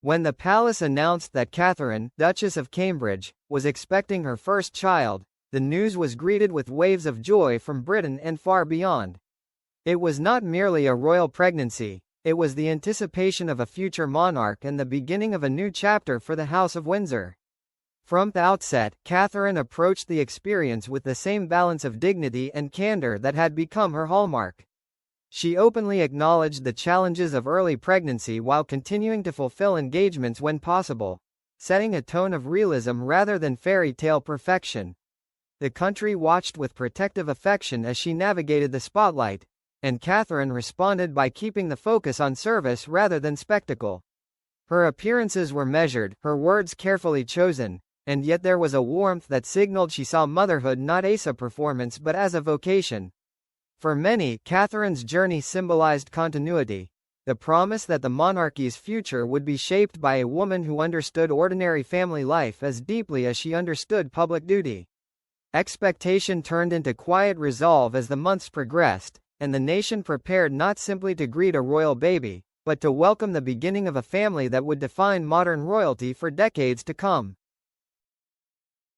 When the palace announced that Catherine, Duchess of Cambridge, was expecting her first child, the news was greeted with waves of joy from Britain and far beyond. It was not merely a royal pregnancy, it was the anticipation of a future monarch and the beginning of a new chapter for the House of Windsor. From the outset, Catherine approached the experience with the same balance of dignity and candor that had become her hallmark. She openly acknowledged the challenges of early pregnancy while continuing to fulfill engagements when possible, setting a tone of realism rather than fairy tale perfection. The country watched with protective affection as she navigated the spotlight, and Catherine responded by keeping the focus on service rather than spectacle. Her appearances were measured, her words carefully chosen, and yet there was a warmth that signaled she saw motherhood not as a performance but as a vocation. For many, Catherine's journey symbolized continuity, the promise that the monarchy's future would be shaped by a woman who understood ordinary family life as deeply as she understood public duty. Expectation turned into quiet resolve as the months progressed, and the nation prepared not simply to greet a royal baby, but to welcome the beginning of a family that would define modern royalty for decades to come.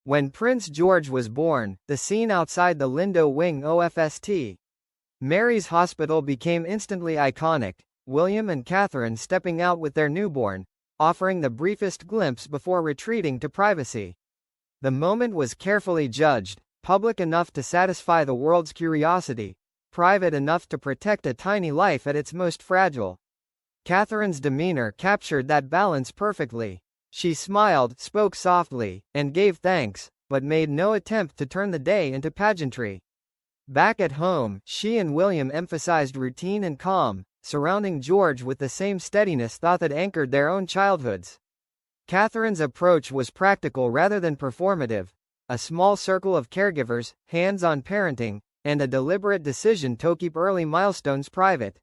When Prince George was born, the scene outside the Lindo Wing of Mary's Hospital became instantly iconic, William and Catherine stepping out with their newborn, offering the briefest glimpse before retreating to privacy. The moment was carefully judged, public enough to satisfy the world's curiosity, private enough to protect a tiny life at its most fragile. Catherine's demeanor captured that balance perfectly. She smiled, spoke softly, and gave thanks, but made no attempt to turn the day into pageantry. Back at home, she and William emphasized routine and calm, surrounding George with the same steadiness thought that anchored their own childhoods. Catherine's approach was practical rather than performative, a small circle of caregivers, hands-on parenting, and a deliberate decision to keep early milestones private.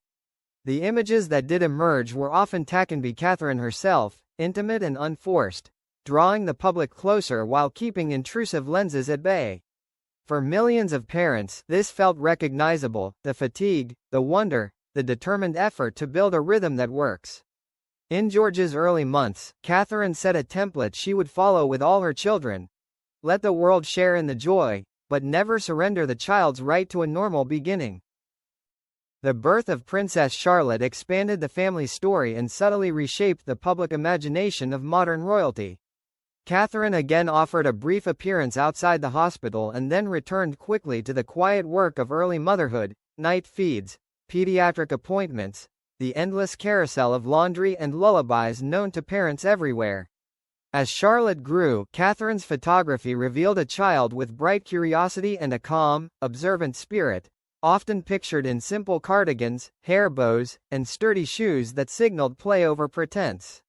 The images that did emerge were often taken by Catherine herself, intimate and unforced, drawing the public closer while keeping intrusive lenses at bay. For millions of parents, this felt recognizable, the fatigue, the wonder, the determined effort to build a rhythm that works. In George's early months, Catherine set a template she would follow with all her children. Let the world share in the joy, but never surrender the child's right to a normal beginning. The birth of Princess Charlotte expanded the family's story and subtly reshaped the public imagination of modern royalty. Catherine again offered a brief appearance outside the hospital and then returned quickly to the quiet work of early motherhood, night feeds, pediatric appointments, the endless carousel of laundry and lullabies known to parents everywhere. As Charlotte grew, Catherine's photography revealed a child with bright curiosity and a calm, observant spirit, often pictured in simple cardigans, hair bows, and sturdy shoes that signaled play over pretense.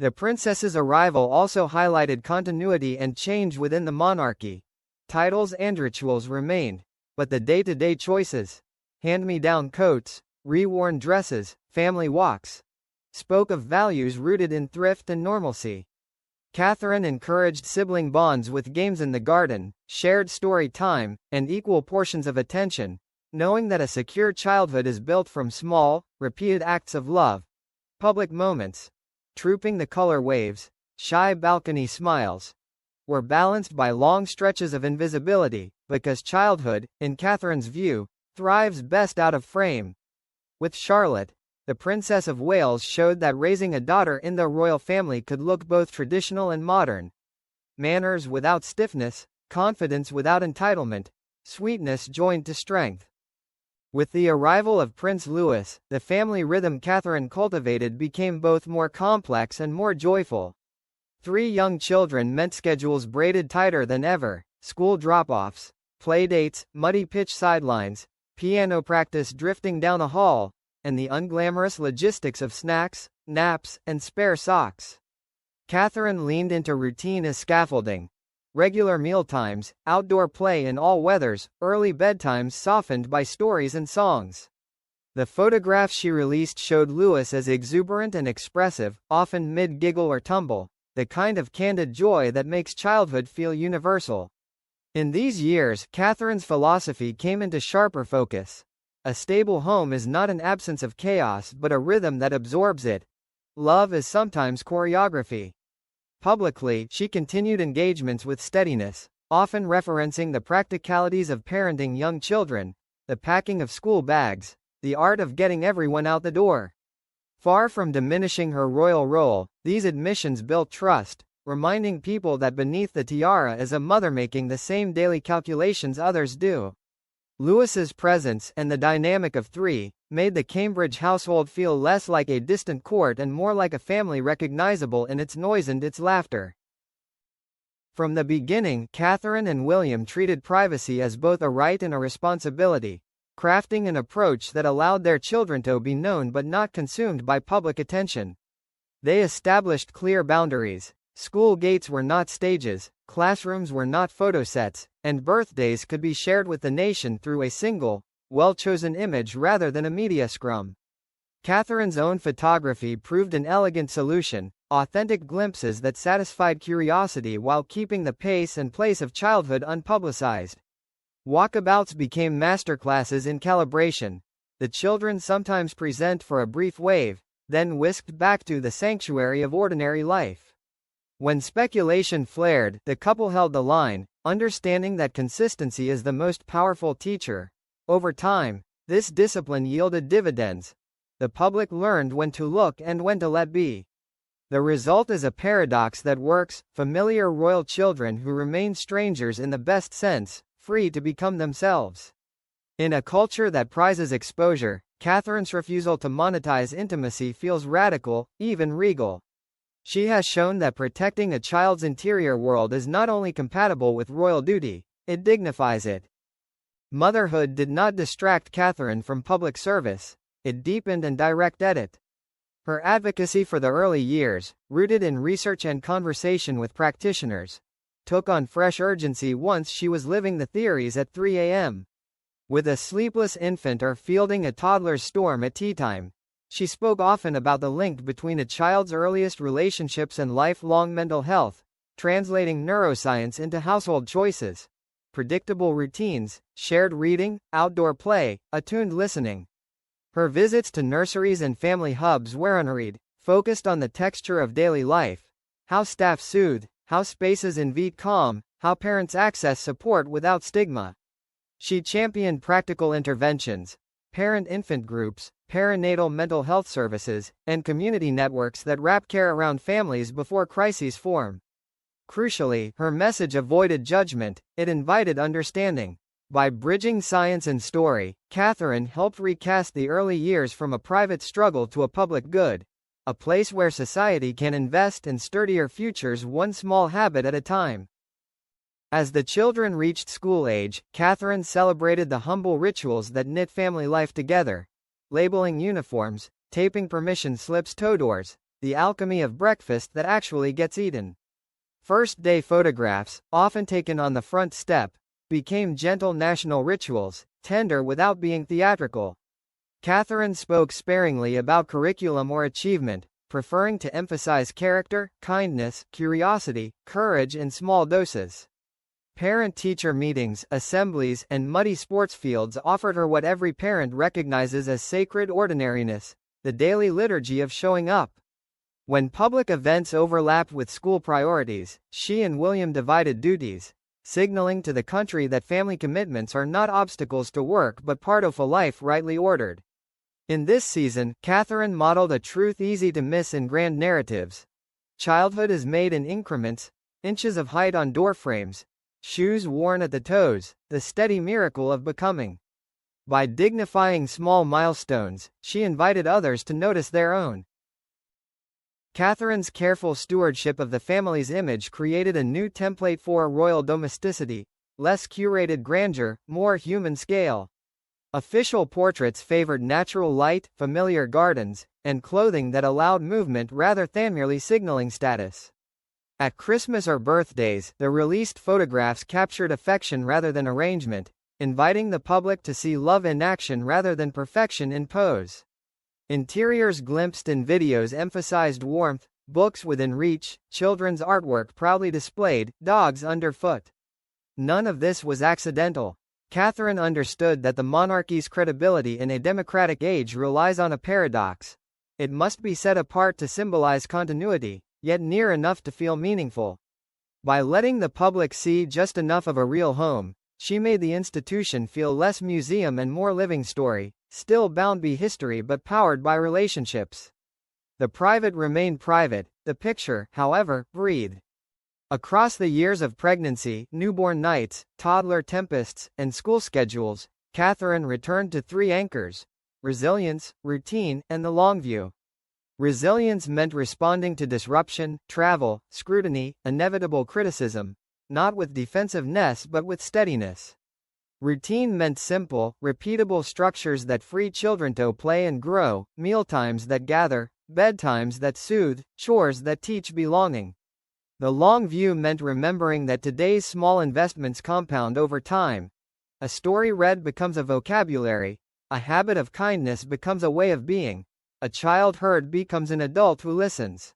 The princess's arrival also highlighted continuity and change within the monarchy. Titles and rituals remained, but the day-to-day choices, hand-me-down coats, reworn dresses, family walks, spoke of values rooted in thrift and normalcy. Catherine encouraged sibling bonds with games in the garden, shared story time, and equal portions of attention, knowing that a secure childhood is built from small, repeated acts of love. Public moments, trooping the color waves, shy balcony smiles, were balanced by long stretches of invisibility, because childhood, in Catherine's view, thrives best out of frame. With Charlotte, the Princess of Wales showed that raising a daughter in the royal family could look both traditional and modern. Manners without stiffness, confidence without entitlement, sweetness joined to strength. With the arrival of Prince Louis, the family rhythm Catherine cultivated became both more complex and more joyful. 3 young children meant schedules braided tighter than ever, school drop-offs, playdates, muddy pitch sidelines, piano practice drifting down the hall, and the unglamorous logistics of snacks, naps, and spare socks. Catherine leaned into routine as scaffolding. Regular mealtimes, outdoor play in all weathers, early bedtimes softened by stories and songs. The photographs she released showed Louis as exuberant and expressive, often mid-giggle or tumble, the kind of candid joy that makes childhood feel universal. In these years, Catherine's philosophy came into sharper focus. A stable home is not an absence of chaos but a rhythm that absorbs it. love is sometimes choreography. Publicly, she continued engagements with steadiness, often referencing the practicalities of parenting young children, the packing of school bags, the art of getting everyone out the door. Far from diminishing her royal role, these admissions built trust, reminding people that beneath the tiara is a mother making the same daily calculations others do. Louis's presence, and the dynamic of three, made the Cambridge household feel less like a distant court and more like a family recognizable in its noise and its laughter. From the beginning, Catherine and William treated privacy as both a right and a responsibility, crafting an approach that allowed their children to be known but not consumed by public attention. They established clear boundaries. School gates were not stages, classrooms were not photo sets, and birthdays could be shared with the nation through a single, well-chosen image rather than a media scrum. Catherine's own photography proved an elegant solution, authentic glimpses that satisfied curiosity while keeping the pace and place of childhood unpublicized. Walkabouts became masterclasses in calibration. The children sometimes present for a brief wave, then whisked back to the sanctuary of ordinary life. When speculation flared, the couple held the line, understanding that consistency is the most powerful teacher. Over time, this discipline yielded dividends. The public learned when to look and when to let be. The result is a paradox that works: familiar royal children who remain strangers in the best sense, free to become themselves. In a culture that prizes exposure, Catherine's refusal to monetize intimacy feels radical, even regal. She has shown that protecting a child's interior world is not only compatible with royal duty, it dignifies it. Motherhood did not distract Catherine from public service, it deepened and directed it. Her advocacy for the early years, rooted in research and conversation with practitioners, took on fresh urgency once she was living the theories at 3 a.m. With a sleepless infant or fielding a toddler's storm at tea time, she spoke often about the link between a child's earliest relationships and lifelong mental health, translating neuroscience into household choices, predictable routines, shared reading, outdoor play, attuned listening. Her visits to nurseries and family hubs were unhurried, focused on the texture of daily life, how staff soothe, how spaces invite calm, how parents access support without stigma. She championed practical interventions, parent-infant groups, perinatal mental health services, and community networks that wrap care around families before crises form. Crucially, her message avoided judgment, it invited understanding. By bridging science and story, Catherine helped recast the early years from a private struggle to a public good, a place where society can invest in sturdier futures one small habit at a time. As the children reached school age, Catherine celebrated the humble rituals that knit family life together: labeling uniforms, taping permission slips toe doors, the alchemy of breakfast that actually gets eaten. First-day photographs, often taken on the front step, became gentle national rituals, tender without being theatrical. Catherine spoke sparingly about curriculum or achievement, preferring to emphasize character, kindness, curiosity, courage in small doses. Parent-teacher meetings, assemblies, and muddy sports fields offered her what every parent recognizes as sacred ordinariness, the daily liturgy of showing up. When public events overlapped with school priorities, she and William divided duties, signaling to the country that family commitments are not obstacles to work but part of a life rightly ordered. In this season, Catherine modeled a truth easy to miss in grand narratives. Childhood is made in increments, inches of height on doorframes, shoes worn at the toes, the steady miracle of becoming. By dignifying small milestones, she invited others to notice their own. Catherine's careful stewardship of the family's image created a new template for royal domesticity: less curated grandeur, more human scale. Official portraits favored natural light, familiar gardens, and clothing that allowed movement rather than merely signaling status. At Christmas or birthdays, the released photographs captured affection rather than arrangement, inviting the public to see love in action rather than perfection in pose. Interiors glimpsed in videos emphasized warmth, books within reach, children's artwork proudly displayed, dogs underfoot. None of this was accidental. Catherine understood that the monarchy's credibility in a democratic age relies on a paradox: It must be set apart to symbolize continuity, yet near enough to feel meaningful. By letting the public see just enough of a real home, she made the institution feel less museum and more living story, still bound by history but powered by relationships. The private remained private, the picture, however, breathed. Across the years of pregnancy, newborn nights, toddler tempests, and school schedules, Catherine returned to three anchors: resilience, routine, and the long view. Resilience meant responding to disruption, travel, scrutiny, inevitable criticism, not with defensiveness but with steadiness. Routine meant simple, repeatable structures that free children to play and grow, mealtimes that gather, bedtimes that soothe, chores that teach belonging. The long view meant remembering that today's small investments compound over time. A story read becomes a vocabulary, a habit of kindness becomes a way of being, a child heard becomes an adult who listens.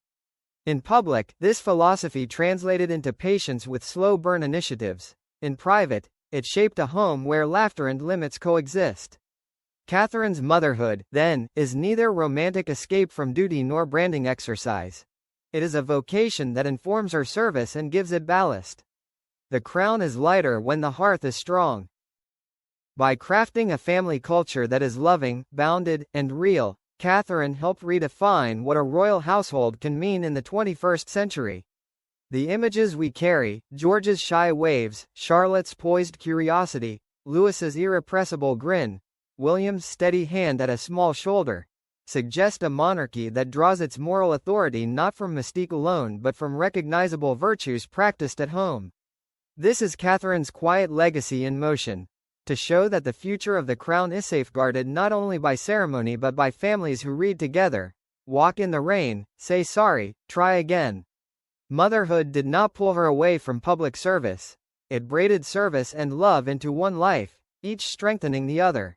In public, this philosophy translated into patience with slow burn initiatives. In private, it shaped a home where laughter and limits coexist. Catherine's motherhood, then, is neither romantic escape from duty nor branding exercise. It is a vocation that informs her service and gives it ballast. The crown is lighter when the hearth is strong. By crafting a family culture that is loving, bounded, and real, Catherine helped redefine what a royal household can mean in the 21st century. The images we carry, George's shy waves, Charlotte's poised curiosity, Louis's irrepressible grin, William's steady hand at a small shoulder, suggest a monarchy that draws its moral authority not from mystique alone but from recognizable virtues practiced at home. This is Catherine's quiet legacy in motion, to show that the future of the crown is safeguarded not only by ceremony but by families who read together, walk in the rain, say sorry, try again. Motherhood did not pull her away from public service. It braided service and love into one life, each strengthening the other.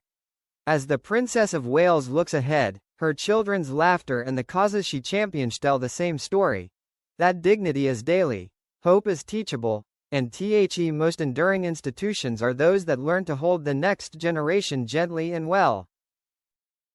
As the Princess of Wales looks ahead, her children's laughter and the causes she champions tell the same story. That dignity is daily, hope is teachable, and the most enduring institutions are those that learn to hold the next generation gently and well.